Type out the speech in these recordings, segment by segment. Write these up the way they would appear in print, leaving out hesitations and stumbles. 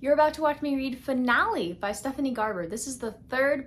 You're about to watch me read Finale by Stephanie Garber. This is the third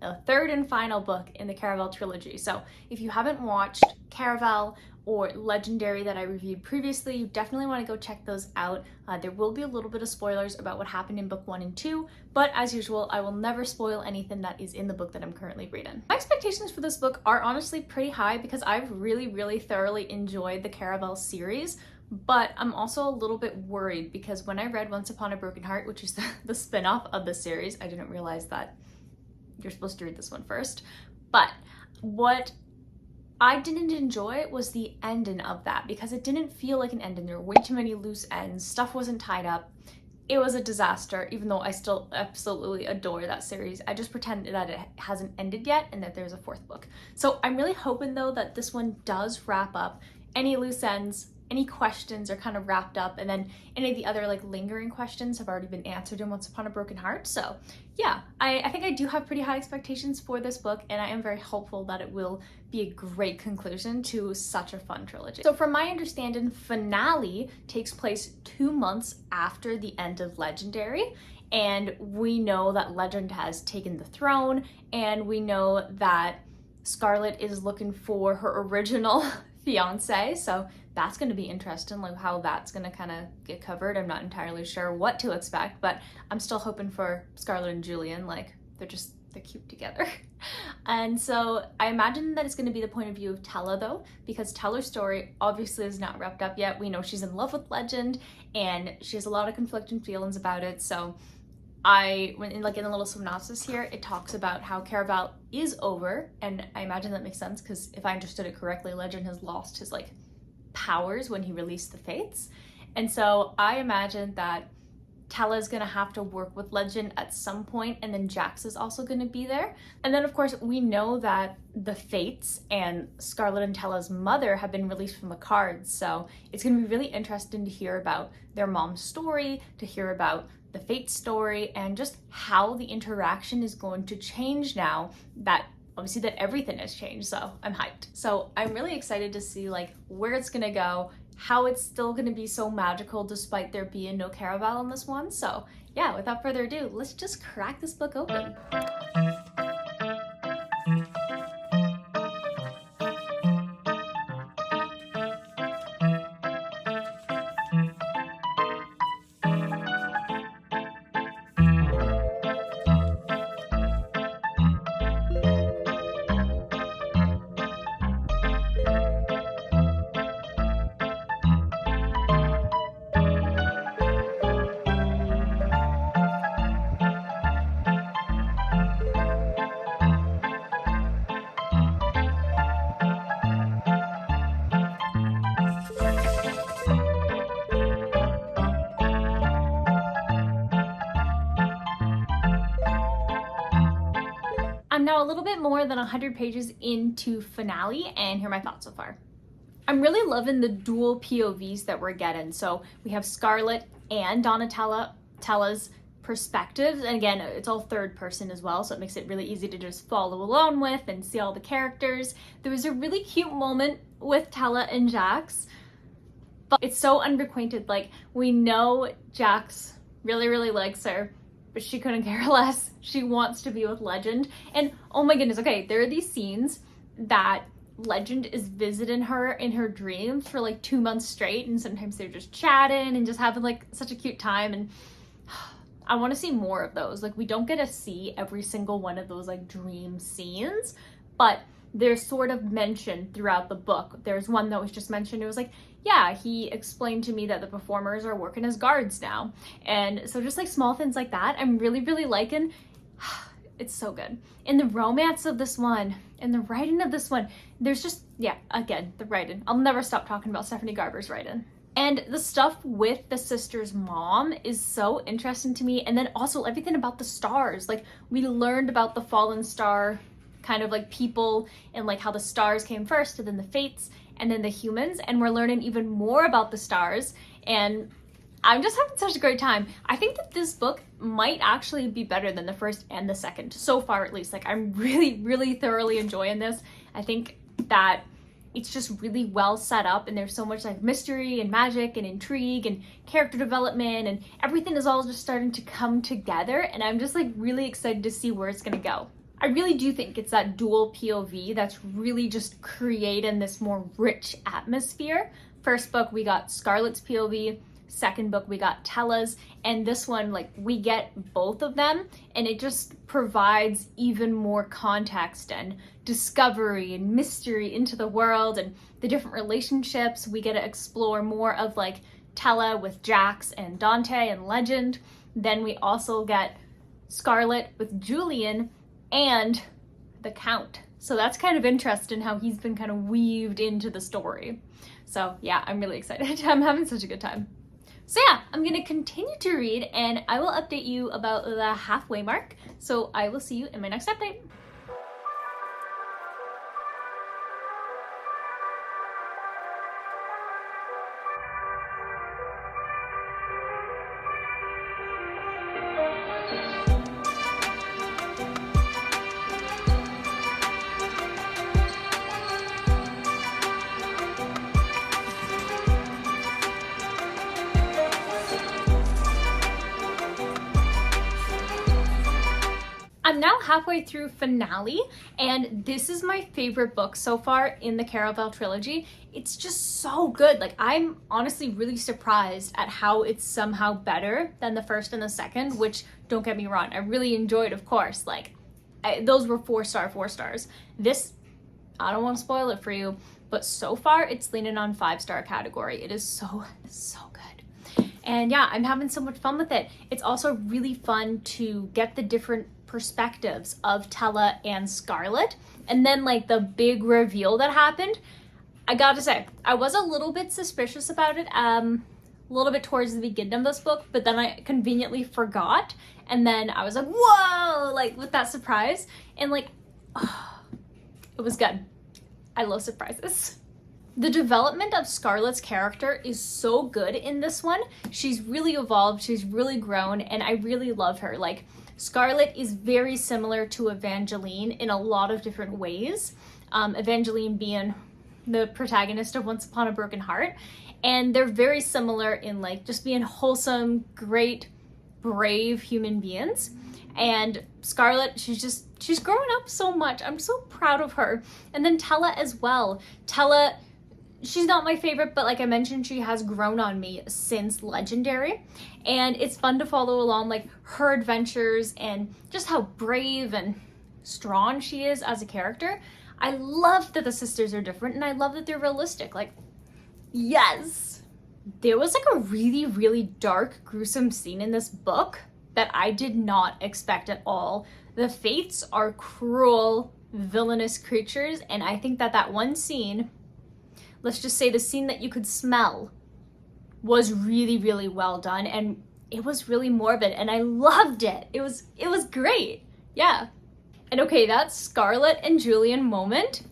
and final book in the Caraval trilogy. So if you haven't watched Caraval or Legendary that I reviewed previously, you definitely want to go check those out. There will be a little bit of spoilers about what happened in book 1 and 2, but as usual, I will never spoil anything that is in the book that I'm currently reading. My expectations for this book are honestly pretty high because I've really thoroughly enjoyed the Caraval series. But I'm also a little bit worried because when I read Once Upon a Broken Heart, which is the spin-off of the series, I didn't realize that you're supposed to read this one first. But what I didn't enjoy was the ending of that because it didn't feel like an ending. There were way too many loose ends. Stuff wasn't tied up. It was a disaster, even though I still absolutely adore that series. I just pretend that it hasn't ended yet and that there's a fourth book. So I'm really hoping though that this one does wrap up any loose ends. Any questions are kind of wrapped up, and then any of the other like lingering questions have already been answered in Once Upon a Broken Heart. So yeah, I think I do have pretty high expectations for this book, and I am very hopeful that it will be a great conclusion to such a fun trilogy. So from my understanding, Finale takes place 2 months after the end of Legendary, and we know that Legend has taken the throne, and we know that Scarlett is looking for her original fiance, so that's going to be interesting, like how that's going to kind of get covered. I'm not entirely sure what to expect, but I'm still hoping for Scarlett and Julian. Like they're cute together. And so I imagine that it's going to be the point of view of Tella though, because Tella's story obviously is not wrapped up yet. We know she's in love with Legend and she has a lot of conflicting feelings about it. So in the little synopsis here, it talks about how Caraval is over, and I imagine that makes sense because if I understood it correctly, Legend has lost his powers when he released the Fates. And so I imagine that Tella is gonna have to work with Legend at some point, and then Jax is also gonna be there. And then of course we know that the Fates and Scarlett and Tella's mother have been released from the cards, so it's gonna be really interesting to hear about their mom's story, to hear about the Fates story, and just how the interaction is going to change now that obviously that everything has changed. So I'm hyped. So I'm really excited to see where it's gonna go, how it's still gonna be so magical despite there being no Caraval in this one. So yeah, without further ado, let's just crack this book open. I'm now a little bit more than 100 pages into Finale, and here are my thoughts so far. I'm really loving the dual POVs that we're getting. So we have Scarlett and Tella's perspectives, and again, it's all third person as well, so it makes it really easy to just follow along with and see all the characters. There was a really cute moment with Tella and Jax, but it's so unrequited. We know Jax really likes her, but she couldn't care less. She wants to be with Legend. And oh my goodness, okay, there are these scenes that Legend is visiting her in her dreams for 2 months straight, and sometimes they're just chatting and just having such a cute time, and I want to see more of those. We don't get to see every single one of those dream scenes, but they're sort of mentioned throughout the book. There's one that was just mentioned. It was yeah, he explained to me that the performers are working as guards now. And so just small things like that, I'm really liking. It's so good. And the romance of this one and the writing of this one, there's just, yeah, again, the writing. I'll never stop talking about Stephanie Garber's writing. And the stuff with the sister's mom is so interesting to me. And then also everything about the stars. We learned about the fallen star kind of people and how the stars came first, and then the Fates, and then the humans, and we're learning even more about the stars, and I'm just having such a great time. I think that this book might actually be better than the first and the second, so far at least. I'm really thoroughly enjoying this. I think that it's just really well set up, and there's so much like mystery and magic and intrigue and character development, and everything is all just starting to come together, and I'm just like really excited to see where it's gonna go. I really do think it's that dual POV that's really just creating this more rich atmosphere. First book, we got Scarlett's POV. Second book, we got Tella's. And this one, like, we get both of them, and it just provides even more context and discovery and mystery into the world and the different relationships. We get to explore more of like Tella with Jax and Dante and Legend. Then we also get Scarlett with Julian and the Count. So that's kind of interesting how he's been kind of weaved into the story. So yeah, I'm really excited. I'm having such a good time. So yeah, I'm gonna continue to read, and I will update you about the halfway mark. So I will see you in my next update. I'm now halfway through Finale, and this is my favorite book so far in the Caraval trilogy. It's just so good. Like, I'm honestly really surprised at how it's somehow better than the first and the second, which, don't get me wrong, I really enjoyed, of course. Like, those were 4 stars. This, I don't want to spoil it for you, but so far it's leaning on 5-star category. It is so good. And yeah, I'm having so much fun with it. It's also really fun to get the different perspectives of Tella and Scarlett, and then like the big reveal that happened. I gotta say, I was a little bit suspicious about it a little bit towards the beginning of this book, but then I conveniently forgot, and then I was like, whoa, like with that surprise, and like, oh, it was good. I love surprises. The development of Scarlett's character is so good in this one. She's really evolved, she's really grown, and I really love her. Like, Scarlett is very similar to Evangeline in a lot of different ways. Evangeline being the protagonist of Once Upon a Broken Heart. And they're very similar in like just being wholesome, great, brave human beings. And Scarlett, she's growing up so much. I'm so proud of her. And then Tella as well. Tella, she's not my favorite, but like I mentioned, she has grown on me since Legendary, and it's fun to follow along like her adventures and just how brave and strong she is as a character. I love that the sisters are different, and I love that they're realistic. Like, yes! There was like a really, really dark, gruesome scene in this book that I did not expect at all. The Fates are cruel, villainous creatures, and I think that one scene, let's just say the scene that you could smell, was really, really well done, and it was really morbid, and I loved it. It was great. Yeah. And okay, that Scarlett and Julian moment,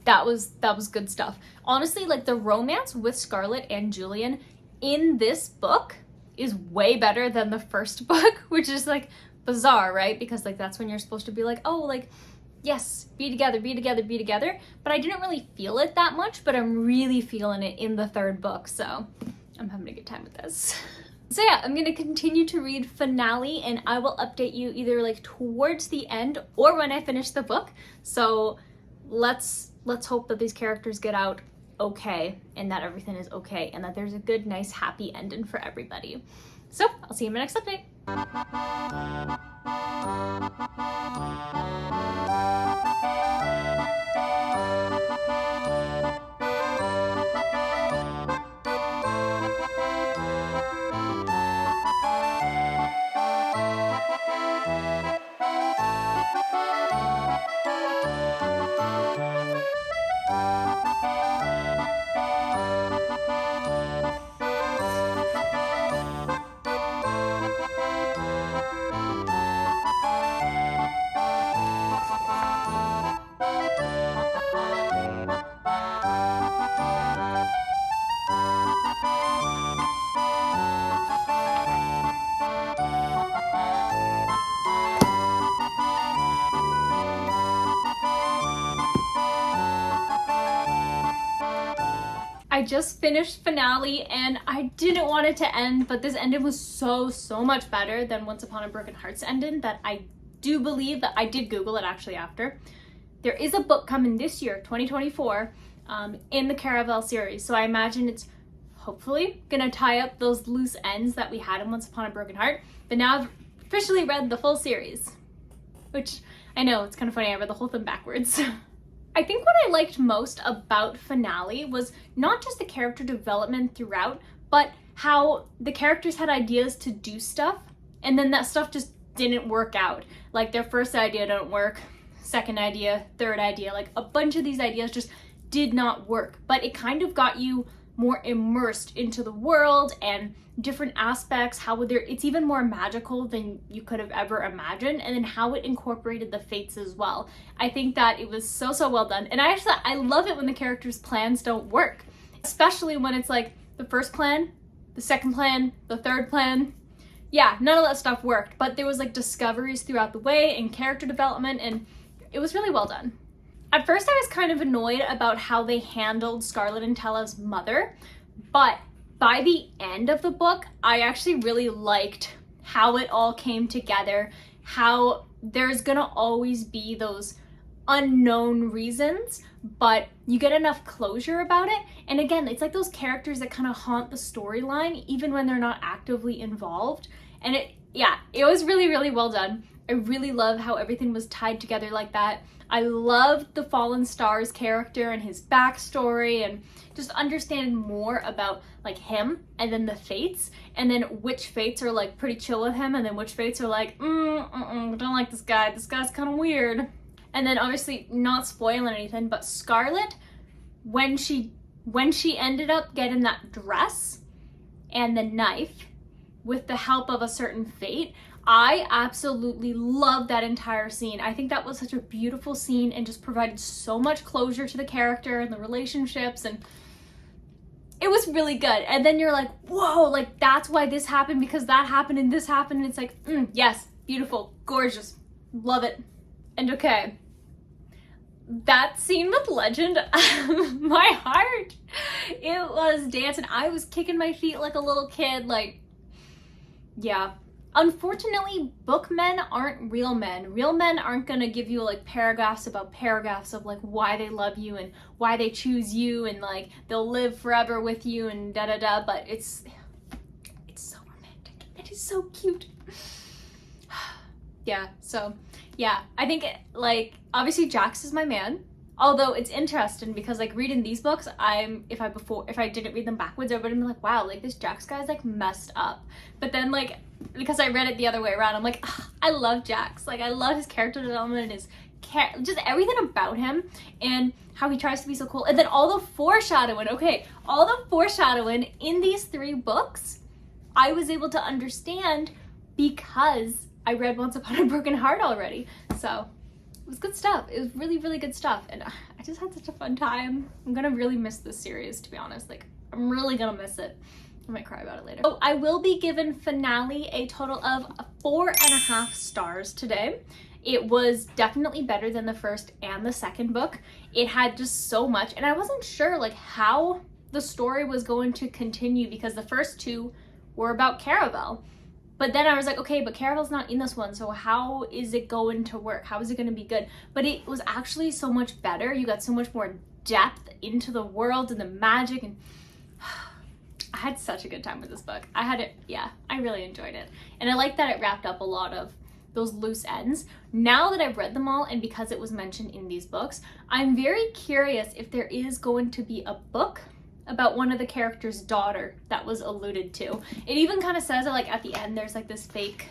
that was good stuff. Honestly, like the romance with Scarlett and Julian in this book is way better than the first book, which is like bizarre, right? Because like that's when you're supposed to be like, oh, like, yes, be together, be together, be together. But I didn't really feel it that much, but I'm really feeling it in the third book. So I'm having a good time with this. So yeah, I'm gonna continue to read Finale, and I will update you either like towards the end or when I finish the book. So let's hope that these characters get out okay, and that everything is okay, and that there's a good, nice, happy ending for everybody. So I'll see you in my next update. I just finished finale and I didn't want it to end, but this ending was so much better than Once Upon a Broken Heart's ending that I do believe that I did Google it actually after. There is a book coming this year, 2024, in the Caraval series. So I imagine it's hopefully gonna tie up those loose ends that we had in Once Upon a Broken Heart. But now I've officially read the full series, which I know it's kind of funny. I read the whole thing backwards. I think what I liked most about finale was not just the character development throughout, but how the characters had ideas to do stuff, and then that stuff just didn't work out. Like their first idea didn't work, second idea, third idea, like a bunch of these ideas just did not work, but it kind of got you more immersed into the world and different aspects, how it's even more magical than you could have ever imagined, and then how it incorporated the fates as well. I think that it was so well done, and I love it when the characters' plans don't work, especially when it's like the first plan, the second plan, the third plan. Yeah, none of that stuff worked, but there was like discoveries throughout the way and character development, and it was really well done. At first I was kind of annoyed about how they handled Scarlett and Tella's mother, but by the end of the book, I actually really liked how it all came together, how there's gonna always be those unknown reasons, but you get enough closure about it. And again, it's like those characters that kind of haunt the storyline even when they're not actively involved. And it was really well done. I really love how everything was tied together like that. I loved the Fallen Stars character and his backstory, and just understanding more about like him and then the fates, and then which fates are like pretty chill with him and then which fates are like don't like this guy's kind of weird. And then obviously, not spoiling anything, but Scarlett, when she ended up getting that dress and the knife with the help of a certain fate, I absolutely loved that entire scene. I think that was such a beautiful scene and just provided so much closure to the character and the relationships, and it was really good. And then you're like, whoa, like that's why this happened, because that happened and this happened, and it's like, yes, beautiful, gorgeous, love it. And okay, that scene with Legend, my heart, it was dancing. I was kicking my feet like a little kid, like, yeah. Unfortunately, book men aren't real men. Real men aren't gonna give you like paragraphs of like why they love you and why they choose you, and like they'll live forever with you and da-da-da, but it's so romantic. It is so cute. Yeah, so yeah, I think like obviously Jax is my man. Although it's interesting because like reading these books, if I didn't read them backwards, I would have been like, wow, like this Jax guy's like messed up. But then like, because I read it the other way around, I'm like, I love Jax. Like I love his character development and his just everything about him and how he tries to be so cool. And then all the foreshadowing, in these 3 books, I was able to understand because I read Once Upon a Broken Heart already. So it was good stuff. It was really good stuff, and I just had such a fun time. I'm gonna really miss this series, to be honest. Like, I'm really gonna miss it. I might cry about it later. So I will be giving finale a total of 4.5 stars today. It was definitely better than the first and the second book. It had just so much, and I wasn't sure like how the story was going to continue, because the first 2 were about Caraval. But then I was like, okay, but Caraval's not in this one, so how is it going to work? How is it going to be good? But it was actually so much better. You got so much more depth into the world and the magic, and I had such a good time with this book. I really enjoyed it. And I like that it wrapped up a lot of those loose ends. Now that I've read them all, and because it was mentioned in these books, I'm very curious if there is going to be a book about one of the characters' daughter that was alluded to. It even kind of says it like at the end, there's like this fake,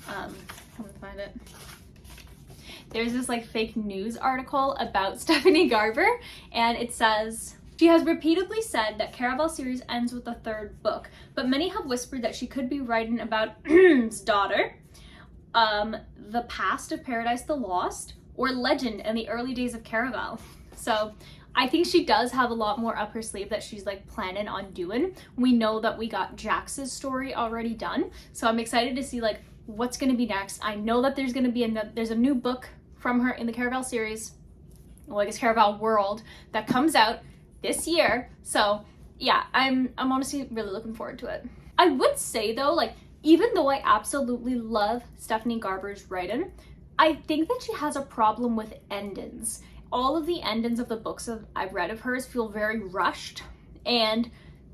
I'm gonna find it. There's this like fake news article about Stephanie Garber, and it says, she has repeatedly said that Caraval series ends with the 3rd book, but many have whispered that she could be writing about daughter, the past of Paradise the Lost, or Legend and the early days of Caraval. So I think she does have a lot more up her sleeve that she's like planning on doing. We know that we got Jax's story already done, so I'm excited to see like what's going to be next. I know that there's going to be there's a new book from her in the Caraval series, well I guess Caraval world, that comes out this year. So yeah, I'm honestly really looking forward to it. I would say though, like, even though I absolutely love Stephanie Garber's writing, I think that she has a problem with endings. All of the endings of the books that I've read of hers feel very rushed, and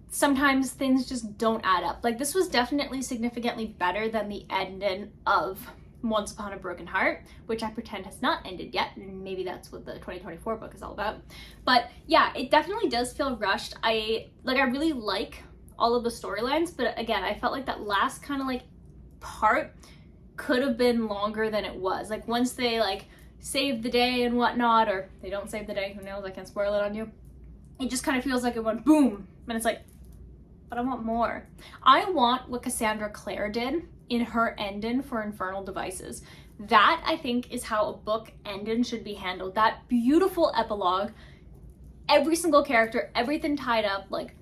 sometimes things just don't add up. Like, this was definitely significantly better than the ending of Once Upon a Broken Heart, which I pretend has not ended yet, and maybe that's what the 2024 book is all about. But yeah, it definitely does feel rushed. I really like all of the storylines, but again, I felt like that last kind of like part could have been longer than it was. Like, once they like save the day and whatnot, or they don't save the day, who knows, I can't spoil it on you. It just kind of feels like it went boom, and it's like, but I want more. I want what Cassandra Clare did in her ending for Infernal Devices. That, I think, is how a book ending should be handled. That beautiful epilogue, every single character, everything tied up, like,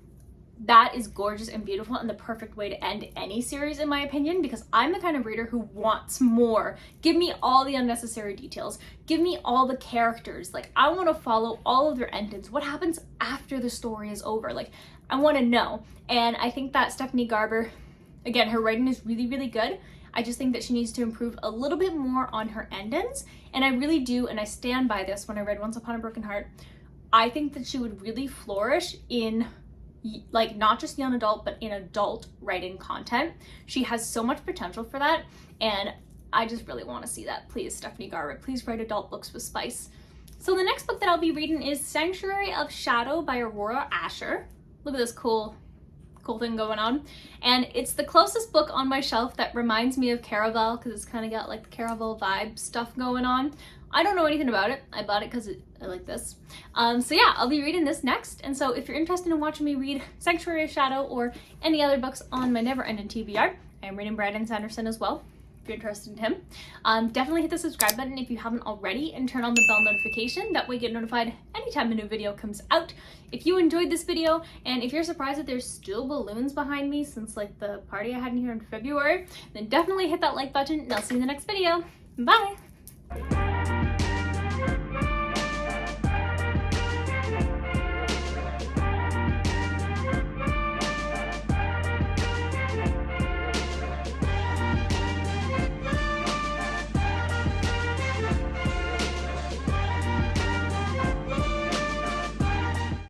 that is gorgeous and beautiful and the perfect way to end any series, in my opinion, because I'm the kind of reader who wants more. Give me all the unnecessary details. Give me all the characters. Like, I want to follow all of their endings. What happens after the story is over? Like, I want to know. And I think that Stephanie Garber, again, her writing is really, really good. I just think that she needs to improve a little bit more on her endings. And I really do, and I stand by this when I read Once Upon a Broken Heart, I think that she would really flourish in, like, not just young adult, but in adult writing content. She has so much potential for that, and I just really want to see that. Please, Stephanie Garber, please write adult books with spice. So the next book that I'll be reading is Sanctuary of Shadow by Aurora Asher. Look at this cool thing going on. And it's the closest book on my shelf that reminds me of Caraval, because it's kind of got like the Caraval vibe stuff going on. I don't know anything about it. I bought it because I like this. So yeah, I'll be reading this next. And so if you're interested in watching me read Sanctuary of Shadow or any other books on my never-ending TBR, I am reading Brandon Sanderson as well, if you're interested in him. Definitely hit the subscribe button if you haven't already, and turn on the bell notification. That way you get notified anytime a new video comes out. If you enjoyed this video, and if you're surprised that there's still balloons behind me since like the party I had in here in February, then definitely hit that like button, and I'll see you in the next video. Bye!